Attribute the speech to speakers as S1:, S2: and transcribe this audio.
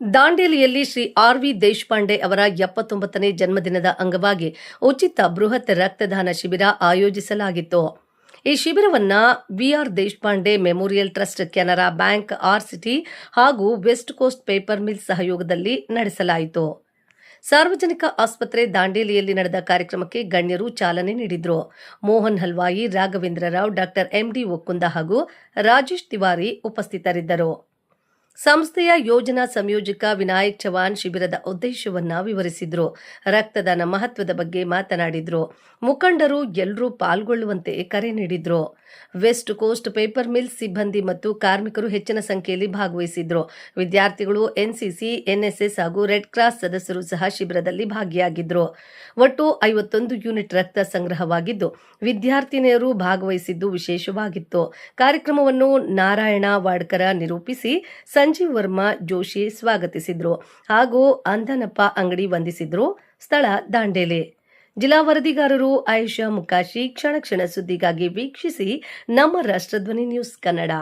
S1: ದಾಂಡೇಲಿಯಲ್ಲಿ ಶ್ರೀ ಆರ್.ವಿ. ದೇಶಪಾಂಡೆ ಅವರ 79ನೇ ಜನ್ಮದಿನದ ಅಂಗವಾಗಿ ಉಚಿತ ಬೃಹತ್ ರಕ್ತದಾನ ಶಿಬಿರ ಆಯೋಜಿಸಲಾಗಿತ್ತು. ಈ ಶಿಬಿರವನ್ನ V R. Deshpande memorial trust, Canara bank, RSETI ಹಾಗೂ ವೆಸ್ಟ್ ಕೋಸ್ಟ್ ಪೇಪರ್ ಮಿಲ್ ಸಹಯೋಗದಲ್ಲಿ ನಡೆಸಲಾಯಿತು. ಸಾರ್ವಜನಿಕ ಆಸ್ಪತ್ರೆ ದಾಂಡೇಲಿಯಲ್ಲಿ ನಡೆದ ಕಾರ್ಯಕ್ರಮಕ್ಕೆ ಗಣ್ಯರು ಚಾಲನೆ ನೀಡಿದರು. Mohan Halwai, Raghavendra Rao, doctor M D. ಒಕ್ಕುಂದ ಹಾಗೂ ರಾಜೇಶ್ ತಿವಾರಿ ಉಪಸ್ಥಿತರಿದ್ದರು. ಸಂಸ್ಥೆಯ ಯೋಜನಾ ಸಂಯೋಜಕ ವಿನಾಯಕ್ ಚವಾಣ್ ಶಿಬಿರದ ಉದ್ದೇಶವನ್ನ ವಿವರಿಸಿದ್ರು. ರಕ್ತದಾನ ಮಹತ್ವದ ಬಗ್ಗೆ ಮಾತನಾಡಿದ್ರು. ಮುಖಂಡರು ಎಲ್ಲರೂ ಪಾಲ್ಗೊಳ್ಳುವಂತೆ ಕರೆ ನೀಡಿದ್ರು. ವೆಸ್ಟ್ ಕೋಸ್ಟ್ ಪೇಪರ್ ಮಿಲ್ ಸಿಬ್ಬಂದಿ ಮತ್ತು ಕಾರ್ಮಿಕರು ಹೆಚ್ಚಿನ ಸಂಖ್ಯೆಯಲ್ಲಿ ಭಾಗವಹಿಸಿದ್ರು. ವಿದ್ಯಾರ್ಥಿಗಳು, ಎನ್ಸಿಸಿ, ಎನ್ಎಸ್ಎಸ್ ಹಾಗೂ ರೆಡ್ ಕ್ರಾಸ್ ಸದಸ್ಯರು ಸಹ ಶಿಬಿರದಲ್ಲಿ ಭಾಗಿಯಾಗಿದ್ರು. ಒಟ್ಟು 51 ಯೂನಿಟ್ ರಕ್ತ ಸಂಗ್ರಹವಾಗಿದ್ದು, ವಿದ್ಯಾರ್ಥಿನಿಯರು ಭಾಗವಹಿಸಿದ್ದು ವಿಶೇಷವಾಗಿತ್ತು. ಕಾರ್ಯಕ್ರಮವನ್ನು ನಾರಾಯಣ ವಾಡ್ಕರ ನಿರೂಪಿಸಿ, ಸಂಜೀವ್ ವರ್ಮಾ ಜೋಶಿ ಸ್ವಾಗತಿಸಿದ್ರು ಹಾಗೂ ಅಂದನಪ್ಪ ಅಂಗಡಿ ವಂದಿಸಿದ್ರು. ಸ್ಥಳ ದಾಂಡೇಲಿ. ಜಿಲ್ಲಾ ವರದಿಗಾರರು ಆಯಿಷಾ ಮುಕಾಶಿ. ಕ್ಷಣ ಕ್ಷಣ ಸುದ್ದಿಗಾಗಿ ವೀಕ್ಷಿಸಿ ನಮ್ಮ ರಾಷ್ಟ್ರಧ್ವನಿ ನ್ಯೂಸ್ ಕನ್ನಡ.